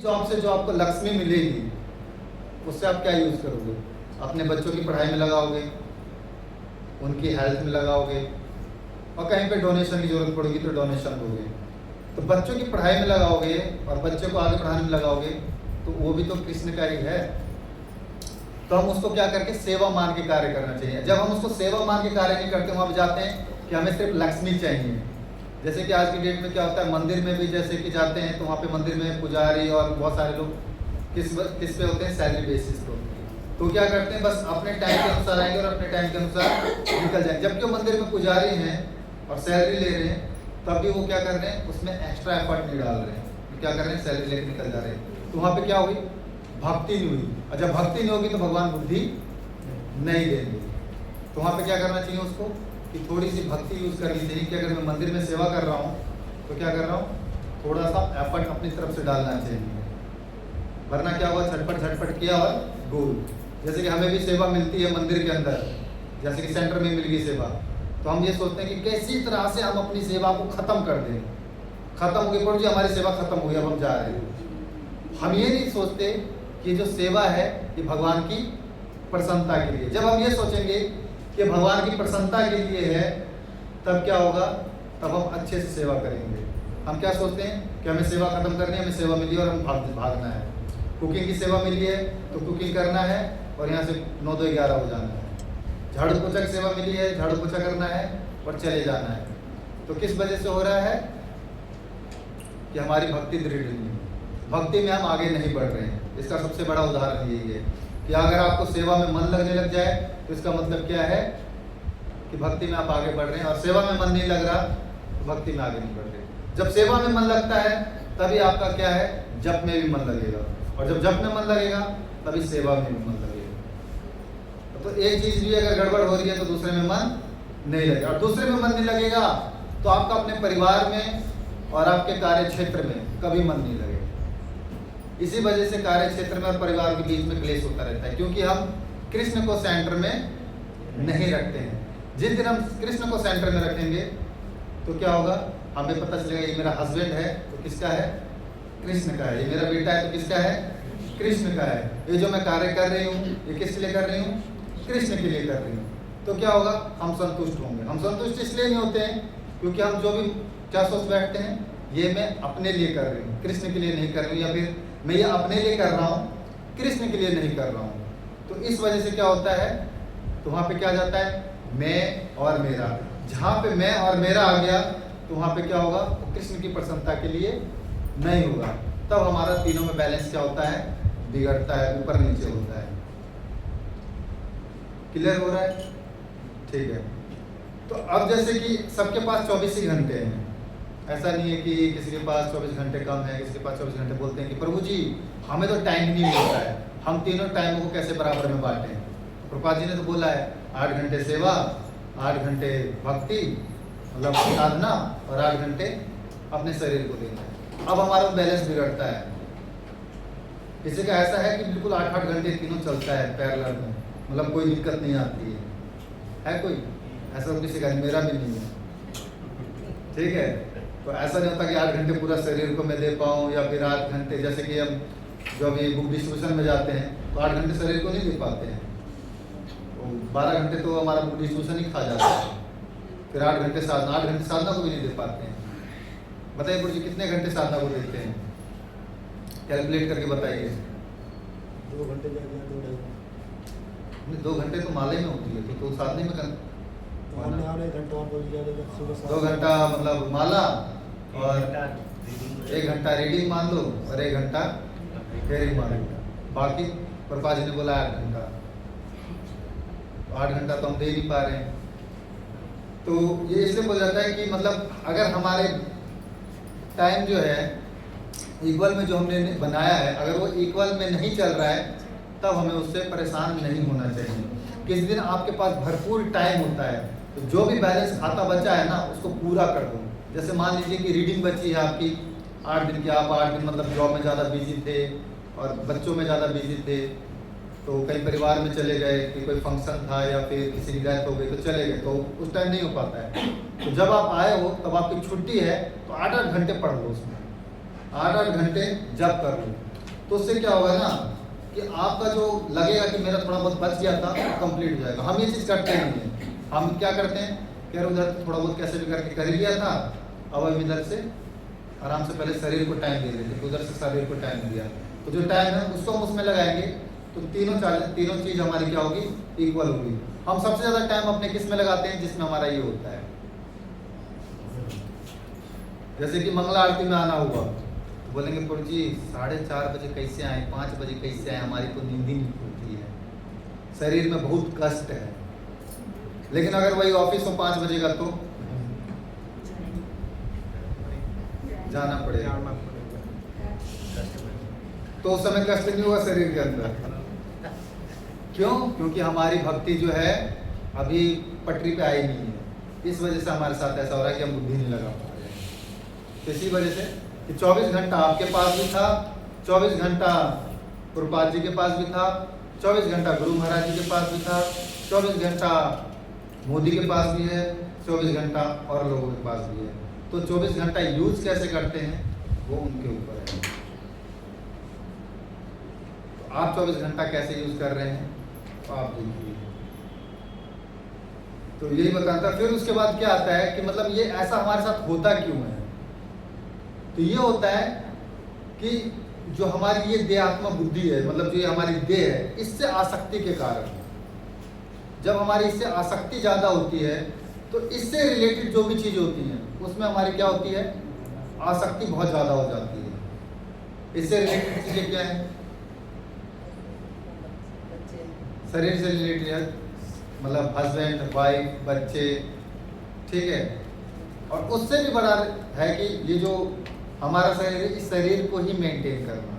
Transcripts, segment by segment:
Job से जो आपको लक्ष्मी मिलेगी उससे आप क्या यूज़ करोगे? अपने बच्चों की पढ़ाई में लगाओगे, उनकी हेल्थ में लगाओगे, और कहीं पे डोनेशन की जरूरत पड़ेगी तो डोनेशन दोगे। तो बच्चों की पढ़ाई में लगाओगे और बच्चों को आगे पढ़ाने में लगाओगे तो वो भी तो कृष्ण का ही है। तो हम उसको क्या करके सेवा मान के कार्य करना चाहिए। जब हम उसको सेवा मान के कार्य नहीं करते, वहाँ पे जाते हैं कि हमें सिर्फ लक्ष्मी चाहिए। जैसे कि आज की डेट में क्या होता है, मंदिर में भी जैसे कि जाते हैं तो वहाँ पे मंदिर में पुजारी और बहुत सारे लोग किस पे होते हैं, सैलरी बेसिस पे। तो क्या करते हैं, बस अपने टाइम के अनुसार आएंगे और अपने टाइम के अनुसार निकल जाएंगे। जबकि वो मंदिर में पुजारी हैं और सैलरी ले रहे हैं, तब भी वो क्या कर रहे हैं, उसमें एक्स्ट्रा एफर्ट नहीं डाल रहे हैं। तो क्या कर रहे हैं, सैलरी लेकर निकल जा रहे हैं। तो वहाँ पे क्या हुई, भक्ति नहीं हुई। और जब भक्ति नहीं होगी तो भगवान बुद्धि नहीं देंगे। तो वहाँ पे क्या करना चाहिए उसको, कि थोड़ी सी भक्ति यूज करनी चाहिए कि अगर मैं मंदिर में सेवा कर रहा हूँ तो क्या कर रहा हूँ, थोड़ा सा एफर्ट अपनी तरफ से डालना चाहिए। वरना क्या हुआ, झटपट किया और गोल। जैसे कि हमें भी सेवा मिलती है मंदिर के अंदर, जैसे कि सेंटर में मिल गई सेवा, तो हम ये सोचते हैं कि कैसी तरह से हम अपनी सेवा को खत्म कर दें। खत्म हो गई, जी हमारी सेवा खत्म हो गई, अब हम जा रहे हैं। हम ये नहीं सोचते कि जो सेवा है ये भगवान की प्रसन्नता के लिए। जब हम ये सोचेंगे कि भगवान की प्रसन्नता के लिए है, तब क्या होगा, तब हम अच्छे से सेवा करेंगे। हम क्या सोचते हैं कि हमें सेवा खत्म करनी है, हमें सेवा मिली और हम भागना है। कुकिंग की सेवा मिली है तो कुकिंग करना है और यहाँ से 9 2 11 हो जाना है। झाड़ू पोछा की सेवा मिली है, झाड़ू पोछा करना है और चले जाना है। तो किस वजह से हो रहा है कि हमारी भक्ति दृढ़ नहीं है, भक्ति में हम आगे नहीं बढ़ रहे हैं। इसका सबसे बड़ा उदाहरण यही है कि अगर आपको सेवा में मन लगने लग जाए तो इसका मतलब क्या है कि भक्ति में आप आगे बढ़ रहे हैं। और सेवा में मन नहीं लग रहा तो भक्ति में आगे नहीं बढ़ रहे। जब सेवा में मन लगता है तभी आपका क्या है, जप में भी मन लगेगा, और जब जप में मन लगेगा तभी सेवा में भी मन लगेगा। तो एक चीज भी अगर गड़बड़ हो रही है तो दूसरे में मन नहीं लगेगा, और दूसरे में मन नहीं लगेगा तो आपका अपने परिवार में और आपके कार्य क्षेत्र में कभी मन नहीं लगेगा। इसी वजह से कार्य क्षेत्र में और परिवार के बीच में क्लेश होता रहता है, क्योंकि हम कृष्ण को सेंटर में नहीं रखते हैं। जिस दिन हम कृष्ण को सेंटर में रखेंगे तो क्या होगा, हमें पता चलेगा ये मेरा हस्बैंड है तो किसका है, कृष्ण का है। ये मेरा बेटा है तो किसका है, कृष्ण का है। ये जो मैं कार्य कर रही हूँ ये किसके लिए कर रही हूँ, कृष्ण के लिए कर रही हूँ। तो क्या होगा, हम संतुष्ट होंगे। हम संतुष्ट इसलिए नहीं होते हैं क्योंकि हम जो भी क्या सोच बैठते हैं, ये मैं अपने लिए कर रही हूँ, कृष्ण के लिए नहीं कर रही हूँ, या फिर मैं ये अपने लिए कर रहा हूँ, कृष्ण के लिए नहीं कर रहा हूँ। तो इस वजह से क्या होता है, तो वहाँ पे क्या जाता है, मैं और मेरा। जहाँ पे मैं और मेरा आ गया तो वहाँ पे क्या होगा, तो कृष्ण की प्रसन्नता के लिए नहीं होगा। तब हमारा तीनों में बैलेंस क्या होता है, बिगड़ता है, ऊपर नीचे होता है। क्लियर हो रहा है, ठीक है। तो अब जैसे कि सबके पास 24 ही घंटे हैं, ऐसा नहीं है कि किसी के पास 24 घंटे कम है, किसी के पास 24 घंटे। बोलते हैं कि प्रभु जी हमें तो टाइम नहीं मिलता है, हम तीनों टाइमों को कैसे बराबर में बांटें। प्रभुपाद जी ने तो बोला है 8 घंटे सेवा, 8 घंटे भक्ति मतलब साधना, और 8 घंटे अपने शरीर को देना है। अब हमारा बैलेंस बिगड़ता है। किसी का ऐसा है कि बिल्कुल 8-8 घंटे तीनों चलता है पैरेलल में, मतलब कोई दिक्कत नहीं आती है कोई ऐसा तो किसी का, मेरा भी नहीं है, ठीक है। तो ऐसा नहीं होता कि 8 घंटे पूरा शरीर को मैं दे पाऊँ, या फिर 8 घंटे जैसे कि हम जो अभी बुक डिस्ट्रीब्यूशन में जाते हैं तो 8 घंटे शरीर को नहीं दे पाते हैं, तो 12 घंटे तो हमारा बुक डिस्ट्रीब्यूशन ही खा जाता है। फिर 8 घंटे साधना, 8 घंटे साधना को भी नहीं दे पाते हैं। बताइए गुरु जी कितने घंटे साधना को देते हैं, कैलकुलेट करके बताइए। 2 घंटे जाके 2 घंटे तो माले में होती है, तो साधने में 2 घंटा मतलब माला, और 1 घंटा रीडिंग मान लो, और 1 घंटा हेयरिंग मान लो। बाकी प्रभुपाद जी ने बोला 8 घंटा, 8 घंटा तो हम दे नहीं पा रहे हैं। तो ये इसलिए बोला जाता है कि मतलब अगर हमारे टाइम जो है इक्वल में जो हमने बनाया है, अगर वो इक्वल में नहीं चल रहा है तब हमें उससे परेशान नहीं होना चाहिए। किस दिन आपके पास भरपूर टाइम होता है तो जो भी बैलेंस खाता बचा है ना उसको पूरा कर दो। जैसे मान लीजिए कि रीडिंग बची है आपकी 8 दिन की, आप 8 दिन मतलब जॉब में ज़्यादा बिजी थे और बच्चों में ज़्यादा बिजी थे, तो कहीं परिवार में चले गए कि कोई फंक्शन था या फिर किसी की डेथ हो गई तो चले गए, तो उस टाइम नहीं हो पाता है। तो जब आप आए हो तब आपकी छुट्टी है तो 8-8 घंटे पढ़ लो, उसमें 8-8 घंटे जब कर लो। तो उससे क्या होगा ना कि आपका जो लगेगा कि मेरा थोड़ा बहुत बच गया था कंप्लीट हो जाएगा। हम ये चीज़ करते नहीं हैं। हम क्या करते हैं कि यार उधर थोड़ा बहुत कैसे भी करके कर ही लिया था, अब हम इधर से आराम से पहले शरीर को टाइम दे देते, तो उधर से शरीर को टाइम दिया, तो जो टाइम है उसको हम उसमें लगाएंगे, तो तीनों चीज़ हमारी क्या होगी, इक्वल होगी। हम सबसे ज़्यादा टाइम अपने किस में लगाते हैं, जिसमें हमारा ये होता है। जैसे कि मंगला आरती में आना हुआ, तो बोलेंगे प्रभु जी 4:30 बजे कैसे आए, 5 बजे कैसे आए, हमारी तो नींद ही नहीं खुलती है, शरीर में बहुत कष्ट है। लेकिन अगर वही ऑफिस में 5 बजे का तो जाना पड़ेगा, तो उस समय कष्ट नहीं होगा शरीर के अंदर। क्यों? क्योंकि हमारी भक्ति जो है अभी पटरी पे आई नहीं है, इस वजह से हमारे साथ ऐसा हो रहा है कि हम बुद्धि नहीं लगा पा रहे हैं। तो इसी वजह से कि 24 घंटा आपके पास भी था, 24 घंटा प्रभुपाद जी के पास भी था, 24 घंटा गुरु महाराज जी के पास भी था, 24 घंटा मोदी के पास भी है, 24 घंटा और लोगों के पास भी है। तो 24 घंटा यूज कैसे करते हैं वो उनके ऊपर है। तो आप 24 घंटा कैसे यूज कर रहे हैं तो आप देखिए। तो यही बताता। फिर उसके बाद क्या आता है कि मतलब ये ऐसा हमारे साथ होता क्यों है। तो ये होता है कि जो हमारी ये देहात्मा बुद्धि है, मतलब जो ये हमारी देह है, इससे आसक्ति के कारण, जब हमारी इससे आसक्ति ज़्यादा होती है तो इससे रिलेटेड जो भी चीज़ होती हैं उसमें हमारी क्या होती है, आसक्ति बहुत ज़्यादा हो जाती है। इससे रिलेटेड चीज़ें क्या हैं, शरीर से रिलेटेड, मतलब हस्बैंड वाइफ बच्चे, ठीक है। और उससे भी बड़ा है कि ये जो हमारा शरीर है, इस शरीर को ही मेंटेन करना,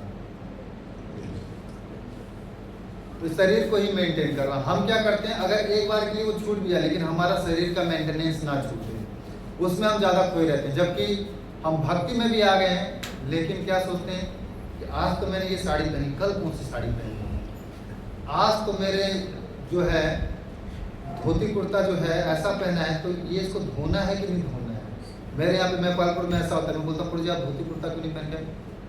तो शरीर को ही मेंटेन करना। हम क्या करते हैं, अगर एक बार के लिए वो छूट गया लेकिन हमारा शरीर का मेंटेनेंस ना छूटे, उसमें हम ज़्यादा खोए रहते हैं। जबकि हम भक्ति में भी आ गए हैं, लेकिन क्या सोचते हैं कि आज तो मैंने ये साड़ी पहनी, कल कौन सी साड़ी पहनी, आज तो मेरे जो है धोती कुर्ता जो है ऐसा पहना है, तो ये इसको धोना है कि नहीं धोना है। मेरे यहाँ पे नेपालपुर में ऐसा होता है, मैं बोलता हूँ जी आप धोती कुर्ता क्यों नहीं पहन के,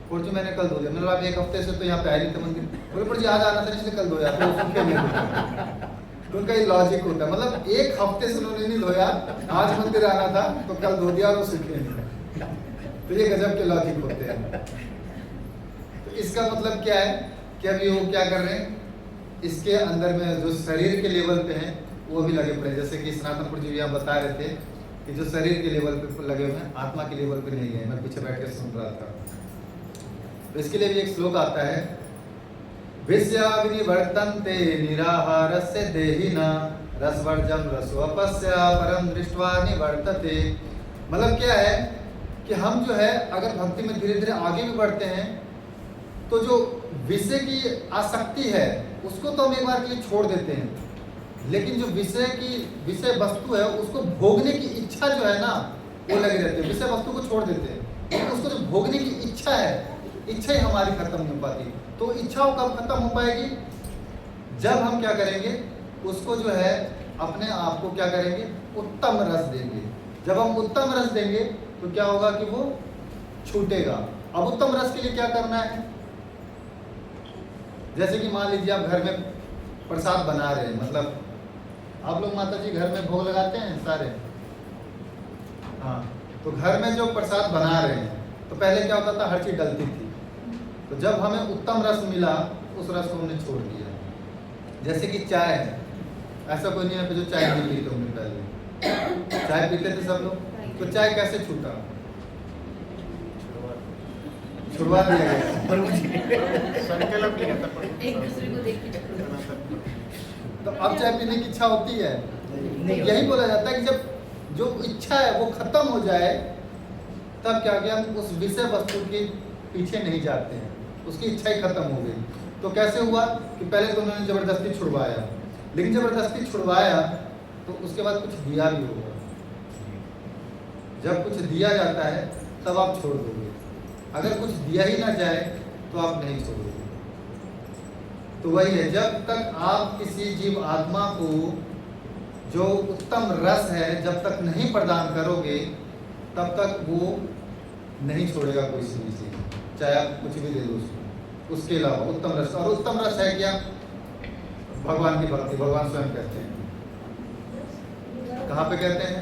पुर जी मैंने कल धो दिया। मैंने आप 1 हफ्ते से तो यहाँ पे आए नहीं थे मंदिर, बोले पुर जी आज आना था इसलिए कल धोया, तो सूखे नहीं। तो उनका ये लॉजिक होता है, मतलब 1 हफ्ते से उन्होंने नहीं धोया, आज मंदिर आना था तो कल धो दिया और वो सूखे नहीं। तो ये गजब के लॉजिक होते हैं। तो इसका मतलब क्या है कि अभी वो क्या कर रहे हैं, इसके अंदर में जो शरीर के लेवल पे हैं वो भी लगे पड़े। जैसे कि सनातनपुर जी यहाँ बता रहे थे कि जो शरीर के लेवल पे लगे हुए हैं, आत्मा के लेवल पे नहीं गए। मैं पीछे बैठ कर सुन रहा था। तो इसके लिए भी एक श्लोक आता है, विषयाविनिवर्तन्ते निराहारस्य देहिना रसवर्जम रसोपस्य परम दृष्ट्वा निवर्तते। मतलब क्या है कि हम जो है अगर भक्ति में धीरे धीरे आगे भी बढ़ते हैं तो जो विषय की आसक्ति है उसको तो हम एक बार के लिए छोड़ देते हैं, लेकिन जो विषय वस्तु है उसको भोगने की इच्छा जो है ना वो लगी रहती है। विषय वस्तु को छोड़ देते हैं, लेकिन उसको जो भोगने की इच्छा है, इच्छा ही हमारी खत्म नहीं हो पाती। तो इच्छाओं कब खत्म हो पाएगी, जब हम क्या करेंगे, उसको जो है अपने आप को क्या करेंगे, उत्तम रस देंगे। जब हम उत्तम रस देंगे तो क्या होगा कि वो छूटेगा। अब उत्तम रस के लिए क्या करना है, जैसे कि मान लीजिए आप घर में प्रसाद बना रहे हैं, मतलब आप लोग माता जी घर में भोग लगाते हैं सारे, हाँ, तो घर में जो प्रसाद बना रहे हैं तो पहले क्या होता था, हर चीज़ डलती थी। तो जब हमें उत्तम रस मिला उस रस को हमने छोड़ दिया। जैसे कि चाय है, ऐसा कोई नहीं है जो चाय नहीं पीते होंगे, पहले चाय पीते थे सब लोग, तो चाय कैसे छूटा, छुड़वा दिया गया, एक दूसरे को देख के। तो अब चाय पीने की इच्छा होती है। तो यही बोला जाता है कि जब जो इच्छा है वो खत्म हो जाए तब क्या किया, हम उस विषय वस्तु के पीछे नहीं जाते हैं, उसकी इच्छा ही खत्म हो गई। तो कैसे हुआ कि पहले तो उन्होंने ज़बरदस्ती छुड़वाया, लेकिन ज़बरदस्ती छुड़वाया तो उसके बाद कुछ दिया भी होगा। जब कुछ दिया जाता है तब आप छोड़ दोगे, अगर कुछ दिया ही ना जाए तो आप नहीं छोड़ोगे। तो वही है, जब तक आप किसी जीव आत्मा को जो उत्तम रस है जब तक नहीं प्रदान करोगे तब तक वो नहीं छोड़ेगा कोई सी भी चीज़, चाहे आप कुछ भी दे दो उसको। उसके अलावा उत्तम रस, और उत्तम रस है क्या? भगवान की भक्ति। भगवान स्वयं कहते हैं, कहाँ पे कहते हैं?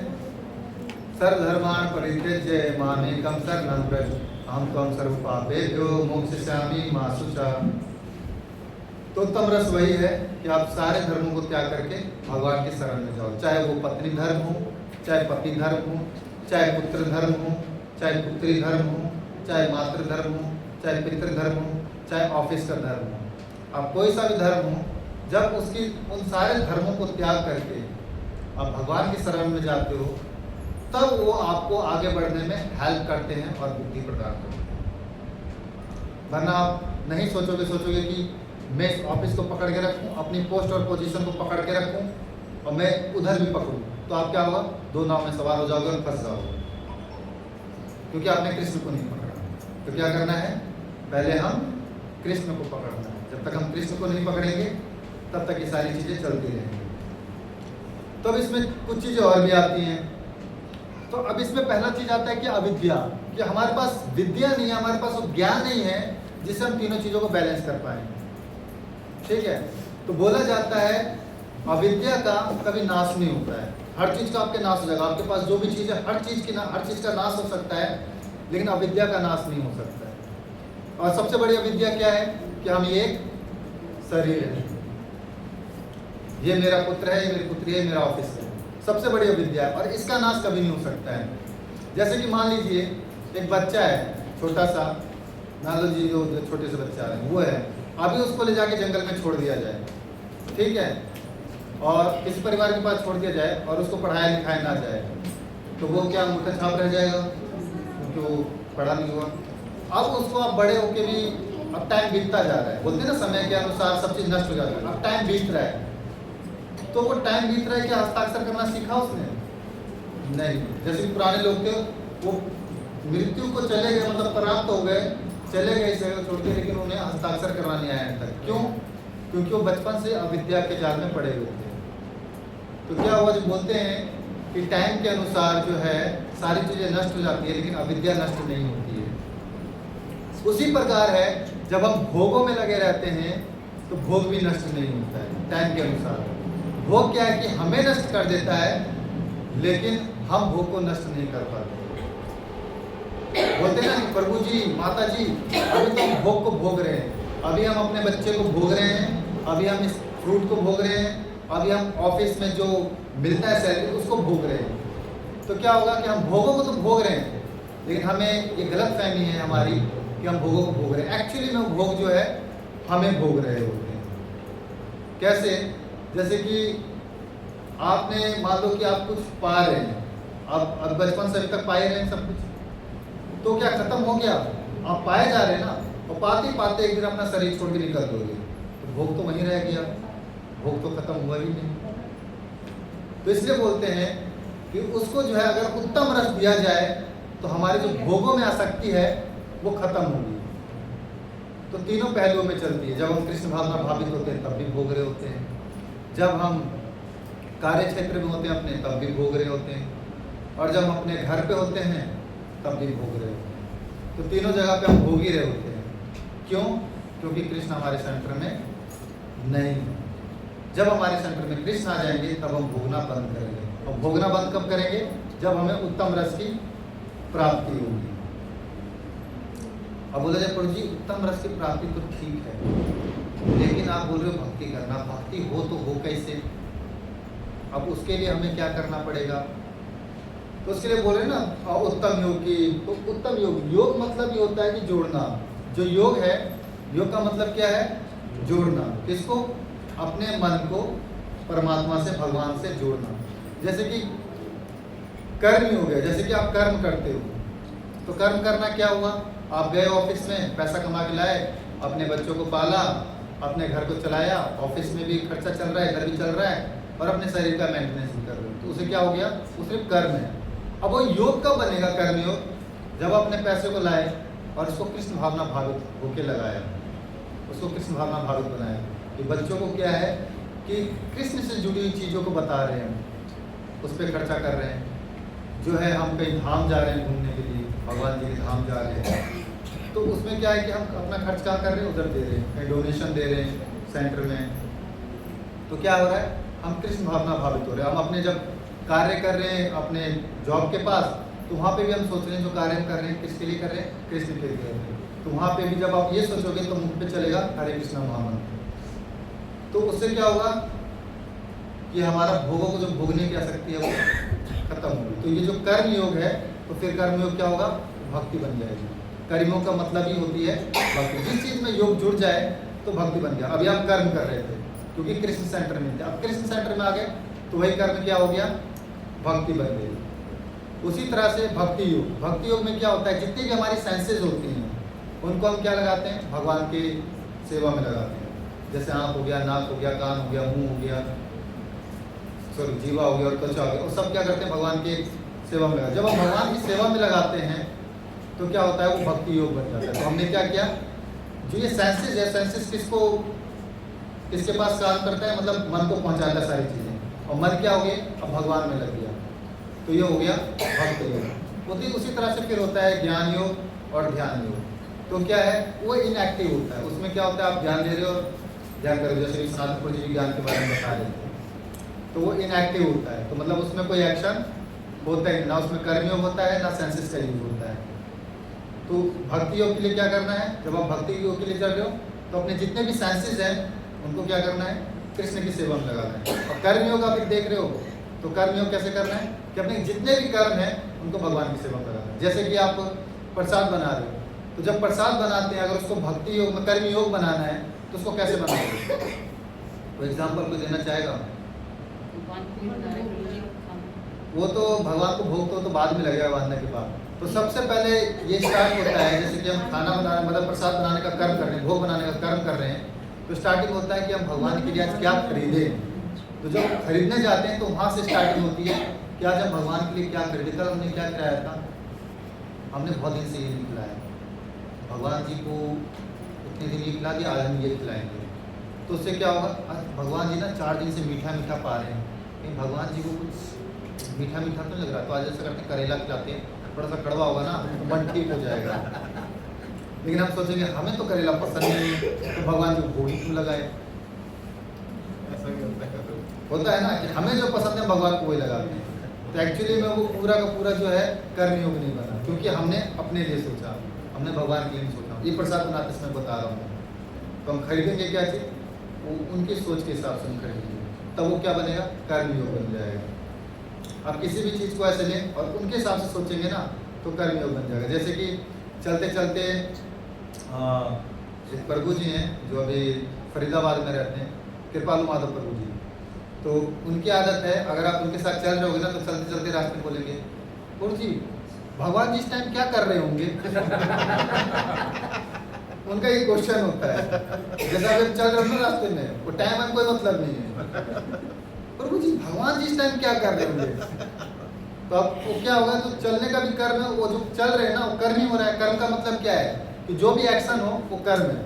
सर्वधर्मान् परित्यज्य मामेकं शरणं व्रज अहं त्वं सर्वपापेभ्यो मोक्षयिष्यामि मा शुचा। तो उत्तम रस वही है कि आप सारे धर्मों को त्याग करके भगवान की शरण में जाओ, चाहे वो पत्नी धर्म हो, चाहे पति धर्म हो, चाहे पुत्र धर्म हो, चाहे पुत्री धर्म हो, चाहे मातृ धर्म हो, चाहे पितृ धर्म हो, चाहे ऑफिस का धर्म हो। आप कोई सा भी धर्म हो, जब उसकी उन सारे धर्मों को त्याग करके आप भगवान की शरण में जाते हो, तब वो आपको आगे बढ़ने में हेल्प करते हैं और बुद्धि प्रदान करते हैं। वरना आप नहीं सोचोगे कि मैं इस ऑफिस को पकड़ के रखूं, अपनी पोस्ट और पोजीशन को पकड़ के रखूं और मैं उधर भी पकड़ूं, तो आप क्या होगा? दो नाव में सवार हो जाओगे और फंस जाओगे, क्योंकि आपने कृष्ण को नहीं पकड़ा। तो क्या करना है? पहले हम कृष्ण को पकड़ना है। जब तक हम कृष्ण को नहीं पकड़ेंगे तब तक ये सारी चीज़ें चलती रहेंगी। तो अब इसमें कुछ चीज़ें और भी आती हैं। तो अब इसमें पहला चीज़ आता है कि अविद्या, कि हमारे पास विद्या नहीं है, हमारे पास वो ज्ञान नहीं है जिससे हम तीनों चीज़ों को बैलेंस कर पाएँ। ठीक है, तो बोला जाता है अविद्या का कभी नाश नहीं होता है। हर चीज़ का आपके नाश हो जाएगा, आपके पास जो भी चीज़ है हर चीज़ का नाश हो सकता है, लेकिन अविद्या का नाश नहीं हो सकता है। और सबसे बड़ी अविद्या क्या है? कि हम ये एक शरीर है, ये मेरा पुत्र है, ये मेरी पुत्री है, मेरा ऑफिस है, सबसे बड़ी अविद्या है, और इसका नाश कभी नहीं हो सकता है। जैसे कि मान लीजिए एक बच्चा है छोटा सा, मान लो जी जो छोटे से बच्चा है वो है, अभी उसको ले जाके जंगल में छोड़ दिया जाए, ठीक है, और किसी परिवार के पास छोड़ दिया जाए और उसको पढ़ाया लिखाया ना जाए, तो वो क्या अंगूठा छाप रह जाएगा, क्योंकि वो पढ़ा नहीं हुआ। अब उसको आप बड़े होके भी, अब टाइम बीतता जा रहा है, बोलते हैं ना समय के अनुसार सब चीज़ नष्ट हो जाता है, अब टाइम बीत रहा है, तो वो टाइम बीत रहा है, क्या हस्ताक्षर करना सीखा उसने? नहीं। जैसे पुराने लोग थे, वो मृत्यु को चले गए, मतलब प्राप्त हो गए, चले गए इस जगह छोड़ के, लेकिन उन्हें हस्ताक्षर करना नहीं आया तक। क्यों? क्योंकि वो बचपन से अविद्या के जाल में पड़े हुए थे। तो क्या हुआ, जो बोलते हैं कि टाइम के अनुसार जो है सारी चीज़ें नष्ट हो जाती है, लेकिन अविद्या नष्ट नहीं होती है। उसी प्रकार है, जब हम भोगों में लगे रहते हैं तो भोग भी नष्ट नहीं होता है टाइम के अनुसार। भोग क्या है कि हमें नष्ट कर देता है, लेकिन हम भोग को नष्ट नहीं कर पाते। बोलते हैं ना कि प्रभु जी, माता जी, अभी तो हम भोग को भोग रहे हैं, अभी हम अपने बच्चे को भोग रहे हैं, अभी हम इस फ्रूट को भोग रहे हैं, अभी हम ऑफिस में जो मिलता है सैलरी उसको भोग रहे हैं। तो क्या होगा कि हम भोगों को तो भोग रहे हैं, लेकिन हमें ये गलत फहमी है हमारी कि हम भोगों को भोग रहे हैं। एक्चुअली में भोग जो है हमें भोग रहे होते हैं। कैसे? जैसे कि आपने मान लो कि आप कुछ पा रहे हैं, अब बचपन से अभी तक पाए रहे हैं सब कुछ, तो क्या खत्म हो गया? आप पाए जा रहे हैं ना, और पाते पाते एक दिन अपना शरीर छोड़ के निकल दोगे, तो भोग तो वहीं रह गया, भोग तो खत्म हुआ ही नहीं। तो इसलिए बोलते हैं कि उसको जो है अगर उत्तम रस दिया जाए तो हमारे जो भोगों में आसक्ति है वो खत्म होगी। तो तीनों पहलुओं में चलती है। जब हम कृष्ण भावना भावित होते हैं तब भी भोग रहे होते हैं, जब हम कार्य क्षेत्र में होते हैं अपने तब भी भोग रहे होते हैं, और जब हम अपने घर पे होते हैं तब भी भोग रहे होते हैं। तो तीनों जगह पे हम भोग ही रहे होते हैं। क्यों? क्योंकि कृष्ण हमारे सेंटर में नहीं है। जब हमारे सेंटर में कृष्ण आ जाएंगे तब हम भोगना बंद करेंगे, और भोगना बंद कब करेंगे? जब हमें उत्तम रस की प्राप्ति होगी। अब बोला जाए प्रभु जी उत्तम रस की प्राप्ति तो ठीक है, लेकिन आप बोल रहे हो भक्ति करना, भक्ति हो तो हो कैसे? अब उसके लिए हमें क्या करना पड़ेगा? तो उसके लिए बोल रहे ना उत्तम योग की। तो उत्तम योग, योग मतलब ये होता है कि जोड़ना। जो योग है, योग का मतलब क्या है? जोड़ना। किसको? अपने मन को परमात्मा से, भगवान से जोड़ना। जैसे कि कर्म हो गया, जैसे कि आप कर्म करते हो, तो कर्म करना क्या हुआ? आप गए ऑफिस में, पैसा कमा के लाए, अपने बच्चों को पाला, अपने घर को चलाया, ऑफिस में भी खर्चा चल रहा है, इधर भी चल रहा है, और अपने शरीर का मेंटेनेंस भी कर रहे हो, तो उसे क्या हो गया? वो सिर्फ कर्म है। अब वो योग कब बनेगा? कर्म योग जब अपने पैसे को लाए और उसको कृष्ण भावना भावित होके लगाया, उसको कृष्ण भावना भावित बनाया। तो बच्चों को क्या है कि कृष्ण से जुड़ी हुई चीज़ों को बता रहे हैं, उस पर खर्चा कर रहे हैं। जो है हम कहीं धाम जा रहे हैं घूमने के लिए, भगवान जी के धाम जा रहे हैं, तो उसमें क्या है कि हम अपना खर्च कहाँ कर रहे हैं, उधर दे रहे हैं, कहीं डोनेशन दे रहे हैं सेंटर में। तो क्या हो रहा है, हम कृष्ण भावना भावित हो रहे हैं। हम अपने जब कार्य कर रहे हैं अपने जॉब के पास, तो वहाँ पे भी हम सोच रहे हैं जो कार्य हम कर रहे हैं किसके लिए कर रहे हैं, कृष्ण के लिए कर रहे हैं। तो वहाँ पे भी जब आप ये सोचोगे तो मुख पे चलेगा हरे कृष्ण महामंत्र। तो उससे क्या होगा कि हमारा भोगों को जो भोगने की आसक्ति है वो खत्म होगी। तो ये जो कर्म योग है, तो फिर कर्म योग क्या होगा, भक्ति बन जाएगी। कर्मों का मतलब ही होती है भक्ति। जिस चीज़ में योग जुड़ जाए तो भक्ति बन गया। अभी आप कर्म कर रहे थे क्योंकि कृष्ण सेंटर में थे, अब कृष्ण सेंटर में आ गए तो वही कर्म क्या हो गया, भक्ति बन गई। उसी तरह से भक्ति योग, भक्ति योग में क्या होता है, जितनी भी हमारी सेंसेस होती हैं उनको हम क्या लगाते हैं, भगवान की सेवा में लगाते हैं। जैसे आँख हो गया, नाक हो गया, कान हो गया, मुंह हो गया, सॉरी जीवा हो गया और त्वचा हो गया, और सब क्या करते हैं, भगवान की सेवा में लगाते हैं। जब हम भगवान की सेवा में लगाते हैं तो क्या होता है, वो भक्ति योग बन जाता है। तो हमने क्या किया, जो ये सेंसेस है, सेंसेस किसके पास काम करता है, मतलब मन को पहुंचाता है सारी चीज़ें, और मन क्या हो गया, अब भगवान में लग गया, तो ये हो गया भक्ति योग। उसी तरह से फिर होता है ज्ञान योग और ध्यान योग। तो क्या है, वो इनएक्टिव होता है। उसमें क्या होता है, आप ज्ञान ले रहे हो और ध्यान कर रहे हो, जैसे कि सनातन जी ज्ञान के बारे में बता रहे थे, तो वो इनएक्टिव होता है। तो मतलब उसमें कोई एक्शन होता है ना, उसमें कर्म योग होता है ना सेंसेस का यूज होता है। तो भक्ति योग के लिए क्या करना है, जब आप भक्ति योग के लिए चल रहे हो तो अपने जितने भी सेंसेस हैं उनको क्या करना है, कृष्ण की सेवा में लगाना है। और कर्म योग आप देख रहे हो, तो कर्म योग कैसे करना है कि अपने जितने भी कर्म हैं उनको भगवान की सेवा में लगाना है। जैसे कि आप प्रसाद बना रहे हो, तो जब प्रसाद बनाते हैं अगर उसको भक्ति योग में कर्म योग बनाना है तो उसको कैसे बनाओगे, तो एग्जाम्पल को देना चाहेगा। वो तो भगवान को भोग तो बाद में लगेगा बांधने के बाद। तो सबसे पहले ये स्टार्ट होता है, जैसे कि हम खाना बनाना मतलब प्रसाद बनाने का कर्म कर रहे हैं, भोग बनाने का कर्म कर रहे हैं, तो स्टार्टिंग होता है कि हम भगवान के लिए आज क्या खरीदें। तो जब खरीदने जाते हैं तो वहाँ से स्टार्टिंग होती है कि आज हम भगवान के लिए क्या खरीदे। कल हमने क्या कराया था, हमने बहुत दिन से ये नहीं खिलाया, भगवान जी को उतने दिन ये खिला दिया, आज हम ये खिलाएंगे। तो उससे क्या होगा, आज भगवान जी ना 4 दिन से मीठा मीठा पा रहे हैं, लेकिन भगवान जी को कुछ मीठा मीठा तो लग रहा, तो आज ऐसा करते हैं करेला खिलाते हैं, थोड़ा सा कड़वा होगा ना तो मन ठीक हो जाएगा। लेकिन हम सोचेंगे हमें तो करेला पसंद नहीं है, तो भगवान जी को भोग क्यों लगाए। होता है ना कि हमें जो पसंद है भगवान को वही लगाते हैं। तो एक्चुअली में वो पूरा का पूरा जो है कर्म योग नहीं बना, क्योंकि हमने अपने लिए सोचा, हमने भगवान के लिए नहीं सोचा। ये प्रसाद बनाते समय बता रहा हूँ, तो हम खरीदेंगे क्या चीज़, वो उनकी सोच के हिसाब से हम खरीदेंगे, तब वो क्या बनेगा, कर्म योग बन जाएगा। आप किसी भी चीज़ को ऐसे लें और उनके हिसाब से सोचेंगे ना तो कर्म योग बन जाएगा। जैसे कि चलते चलते एक प्रभु जी हैं जो अभी फरीदाबाद में रहते हैं, कृपालु माधव प्रभु जी, तो उनकी आदत है अगर आप उनके साथ चल रहे होगे ना तो चलते चलते रास्ते में बोलेंगे, प्रभु जी भगवान जी इस टाइम क्या कर रहे होंगे। उनका ये क्वेश्चन होता है, जैसे अभी चल रहे हो ना रास्ते में, वो टाइम में कोई मतलब नहीं है, प्रभु जी भगवान जी इस टाइम क्या कर रहे होंगे। तो अब वो क्या होगा, तो चलने का भी कर्म है, वो जो चल रहे हैं ना वो कर्म ही हो रहा है। कर्म का मतलब क्या है कि जो भी एक्शन हो वो कर्म है,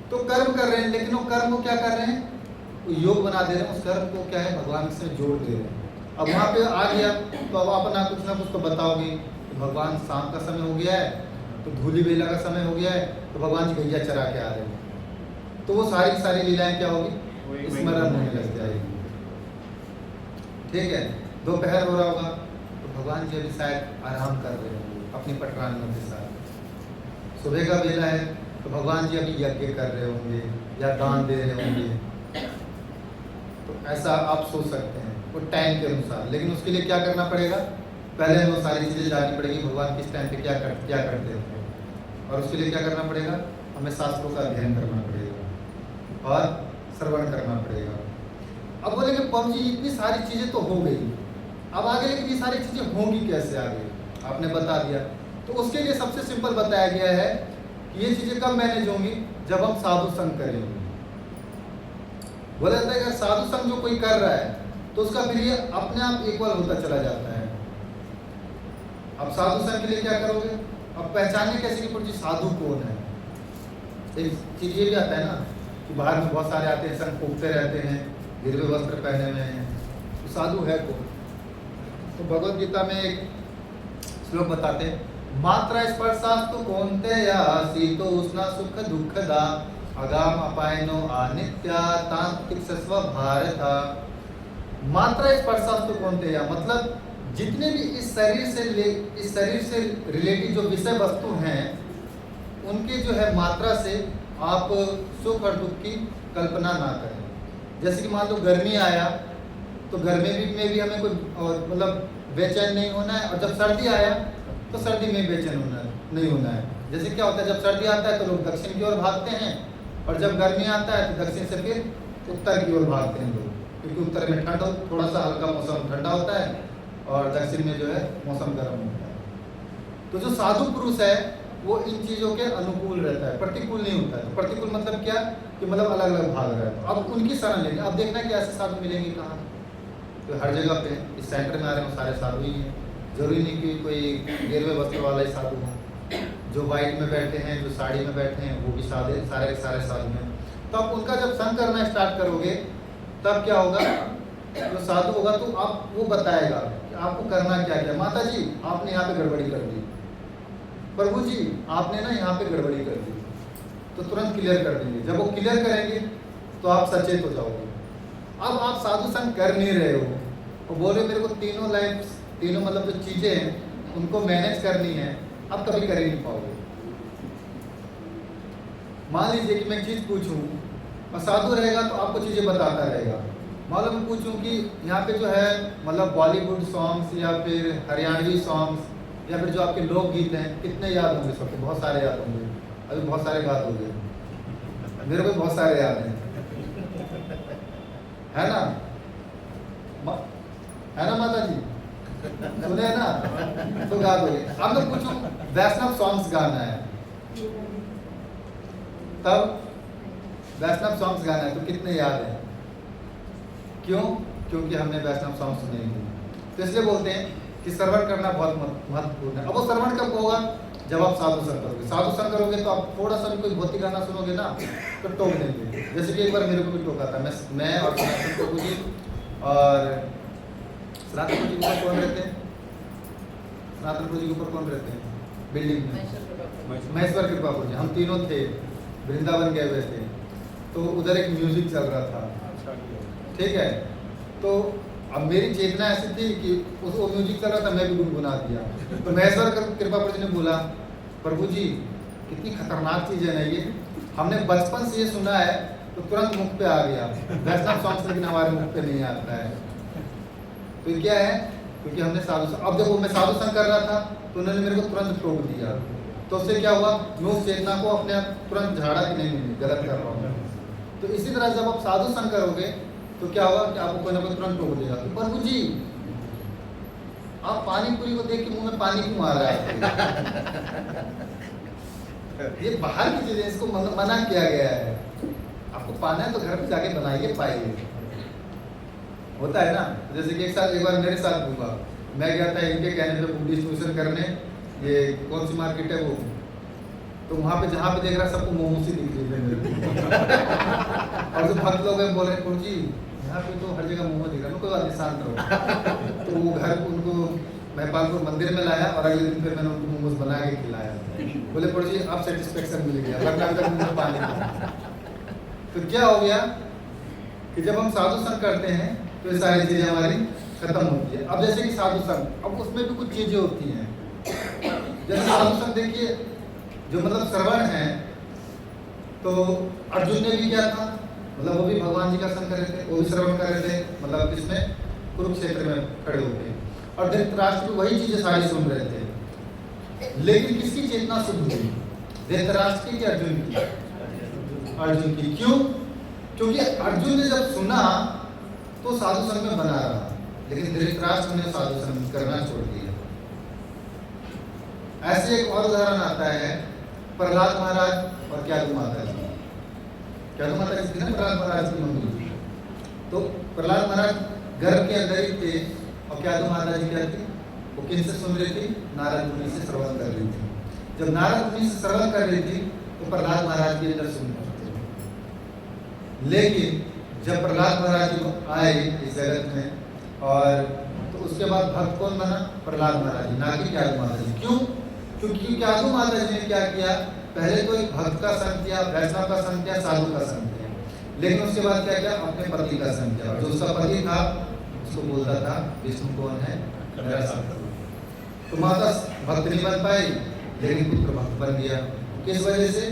तो कर्म कर रहे हैं, लेकिन वो कर्म को क्या कर रहे हैं, वो योग बना दे रहे हैं, उस कर्म को क्या है भगवान से जोड़ दे रहे हैं। अब वहाँ पे आ गया तो अब आप ना कुछ तो बताओगे कि भगवान शाम का समय हो गया है, तो धूली बेला का समय हो गया है, तो भगवान जी गैया चरा के आ रहे हैं, तो वो सारी लीलाएं क्या होगी, स्मरण होने लग जाएगी। ठीक है, दोपहर हो रहा होगा तो भगवान जी अभी शायद आराम कर रहे होंगे अपनी पटरानियों के साथ। सुबह का बेला है तो भगवान जी अभी यज्ञ कर रहे होंगे या दान दे रहे होंगे, तो ऐसा आप सोच सकते हैं वो टाइम के अनुसार। लेकिन उसके लिए क्या करना पड़ेगा, पहले हमें सारी चीज़ें जाननी पड़ेगी भगवान किस टाइम पे क्या करते हैं, और उसके लिए क्या करना पड़ेगा, हमें शास्त्रों का अध्ययन करना पड़ेगा और श्रवण करना पड़ेगा। अब बोलेंगे पब जी इतनी सारी चीज़ें तो हो गई, अब आगे लेकिन ये सारी चीज़ें होंगी कैसे आगे, आपने बता दिया। तो उसके लिए सबसे सिंपल बताया गया है कि ये चीज़ें कब मैनेज होंगी, जब हम साधु संग करेंगे। बोला जाता है कि साधु संग जो कोई कर रहा है तो उसका फिर ये अपने आप इक्वल होता चला जाता है। अब साधु संग के लिए क्या करोगे, अब पहचानने कैसे कि जी साधु कौन है। एक चीज़ ये भी आता है ना कि बाहर में बहुत सारे आते हैं, संग फूकते रहते हैं, गिरवे वस्त्र पहने हुए हैं, तो साधु है कौन। तो भगवद गीता में एक श्लोक बताते हैं मात्रा स्पर्शास्तु कौन्तेया शीतोष्ण सुख दुःखदा अगाम अपायनो अनित्या तांत्रिक सस्व भारत। मात्रा स्पर्शास्तु कौन्तेया मतलब जितने भी इस शरीर से रिलेटेड जो विषय वस्तु हैं उनके जो है मात्रा से आप सुख और दुख की कल्पना ना करें। जैसे कि मान लो गर्मी आया तो गर्मी में भी हमें कोई मतलब बेचैन नहीं होना है, और जब सर्दी आया तो सर्दी में बेचैन नहीं होना है। जैसे क्या होता है, जब सर्दी आता है तो लोग दक्षिण की ओर भागते हैं, और जब गर्मी आता है तो दक्षिण से फिर उत्तर की ओर भागते हैं लोग, क्योंकि उत्तर में ठंड थोड़ा सा हल्का मौसम ठंडा होता है और दक्षिण में जो है मौसम गर्म होता है। तो जो साधु पुरुष है वो इन चीज़ों के अनुकूल रहता है, प्रतिकूल नहीं होता है। तो प्रतिकूल मतलब क्या कि मतलब अलग अलग भाग रहा है। तो अब उनकी शरण लेंगे। अब देखना कि ऐसे साधु मिलेंगे कहाँ, तो हर जगह पे इस सेंटर में आ रहे हो सारे साधु ही हैं। जरूरी नहीं कि कोई गिरवे वस्त्र वाला ही साधु हो, जो वाइट में बैठे हैं, जो साड़ी में बैठे हैं वो भी सारे सारे साधु हैं। तो आप उनका जब संग करना स्टार्ट करोगे तब क्या होगा, जो साधु होगा तो आप वो बताएगा कि आपको करना क्या क्या। माता जी आपने यहाँ पे गड़बड़ी कर दी, प्रभु जी आपने ना यहाँ पे गड़बड़ी कर दी, तो तुरंत क्लियर कर देंगे। जब वो क्लियर करेंगे तो आप सचेत हो जाओगे। अब आप साधु संग कर नहीं रहे हो और बोले मेरे को तीनों मतलब जो चीज़ें हैं उनको मैनेज करनी है, अब कभी कर ही नहीं पाओगे। मान लीजिए कि मैं चीज़ पूछूं और साधु रहेगा तो आपको चीज़ें बताता रहेगा। मान लो मैं पूछूं कि यहाँ पे जो है मतलब बॉलीवुड सॉन्ग्स या फिर हरियाणवी सॉन्ग्स या फिर जो आपके लोकगीत हैं कितने याद होंगे सबको? बहुत सारे याद होंगे, अभी बहुत सारे गात हो गए, मेरे को बहुत सारे याद हैं, है ना? है ना माता जी? सुने ना तो गा दोगे। अब मैं पूछूं वैष्णव सॉन्ग्स गाना है, तब वैष्णव सॉन्ग्स गाना है तो कितने याद हैं? क्यों? क्योंकि हमने वैष्णव सॉन्ग सुने थे। तो इसलिए बोलते हैं कि श्रवण करना बहुत महत्वपूर्ण है। अब वो श्रवण कब होगा? जब आप साधु संग करोगे। साधु संग करोगे तो आप थोड़ा सा भी कोई भौतिक गाना सुनोगे ना तो टोक देंगे। जैसे कि एक बार मेरे को भी टोका था, मैं और सनातन प्रभु जी और सनातन प्रभु जी के ऊपर कौन रहते हैं? सनातन प्रभु जी के ऊपर कौन रहते हैं बिल्डिंग में? महेश्वर कृपा प्रभु जी। हम तीनों थे, वृंदावन गए हुए थे, तो उधर एक म्यूजिक चल रहा था, ठीक है। तो अब मेरी चेतना ऐसी थी कि वो म्यूजिक चल रहा था, मैं भी गुनगुना दिया। तो महेश्वर कृपा प्रभु जी ने बोला, प्रभु जी कितनी खतरनाक चीज़ है ना ये, हमने बचपन से ये सुना है तो तुरंत मुख पे आ गया, वैष्णव सॉन्ग्स लेकिन हमारे मुख पे नहीं आता है। तो क्या है? क्योंकि हमने साधु, अब देखो मैं साधु संग कर रहा था तो उन्होंने मेरे को तुरंत टोक दिया, तो उससे क्या हुआ, मैं उस चेतना को अपने तुरंत झाड़ा कि नहीं गलत कर रहा हूँ। तो इसी तरह जब आप साधु संग करोगे तो क्या होगा कि आपको कोई ना कोई तुरंत टोक देगा कि प्रभु जी आप पानी पूरी को देख के मुंह में पानी क्यों आ रहा है? ये बाहर की चीजें, इसको मना किया गया है। आपको पाना है तो घर पे जाके बनाइए, पाइए। होता है ना, जैसे कि एक बार मेरे साथ हुआ, मैं गया था इनके कहने पे बुद्धिस्ट ट्यूशन करने, ये कौन सी मार्केट है वो, तो वहाँ पे जहाँ पे देख रहा सबको मोमोस ही दिख रही है मेरे को। और जो भक्त लोग हैं बोल रहे प्रभु जी यहाँ पे तो हर जगह मोमो दिख रहा है, कोई बात नहीं शांत रहो। तो वो घर उनको महिपालपुर मंदिर में लाया और अगले दिन फिर मैंने उनको मोमोज बना के खिलाया। बोले प्रभु जी अब सेटिस्फेक्शन मिल गया, वरना अभी तक मुझे पानी था। तो क्या हो गया कि जब हम साधु संग करते हैं तो ये सारी चीज़ें हमारी खत्म होती है। अब जैसे कि साधु संग, अब उसमें भी कुछ चीज़ें होती हैं। जैसे साधु संग देखिए जो मतलब श्रवण है, तो अर्जुन ने भी किया था, मतलब वो भी भगवान जी का संग कर रहे थे, वो भी श्रवण कर रहे थे, मतलब इसमें कुरुक्षेत्र में खड़े होते। और धृतराष्ट्र भी वही चीजें सारी सुन रहे थे, लेकिन किसकी चेतना शुद्ध हुई? धृतराष्ट्र की, अर्जुन की? अर्जुन की। क्यों? क्योंकि अर्जुन ने जब सुना तो साधु संग में बना रहा, लेकिन धृतराष्ट्र ने साधु संग करना छोड़ दिया। ऐसे एक और उदाहरण आता है, प्रहलाद महाराज और क्यादु माता जी। क्यादु माता जी थी ना प्रहलाद महाराज की मम्मी। तो प्रहलाद महाराज गर्भ के अंदर ही थे और क्यादु माता जी क्या थी, वो किनसे सुन रही थी? नारद मुनि से श्रवण कर रही थी। जब नारद मुनि से श्रवण कर रही थी तो प्रहलाद महाराज के अंदर सुन रहे थे। लेकिन जब प्रहलाद महाराज जी आए इस जगत में, और तो उसके बाद भक्त कौन बना? प्रहलाद महाराज जी, ना कि क्यादु माता जी। क्यों? क्योंकि क्या माता जी ने क्या किया, पहले तो एक भक्त का संग किया, वैष्णव का संग किया, साधु का संग किया, लेकिन उसके बाद क्या किया, अपने पति का संग किया। जो उसका पति था उसको बोलता था विष्णु कौन है, मेरा सतगुरु। तो माता भक्त नहीं बन पाई, लेकिन पुत्र भक्त बन गया। किस वजह से,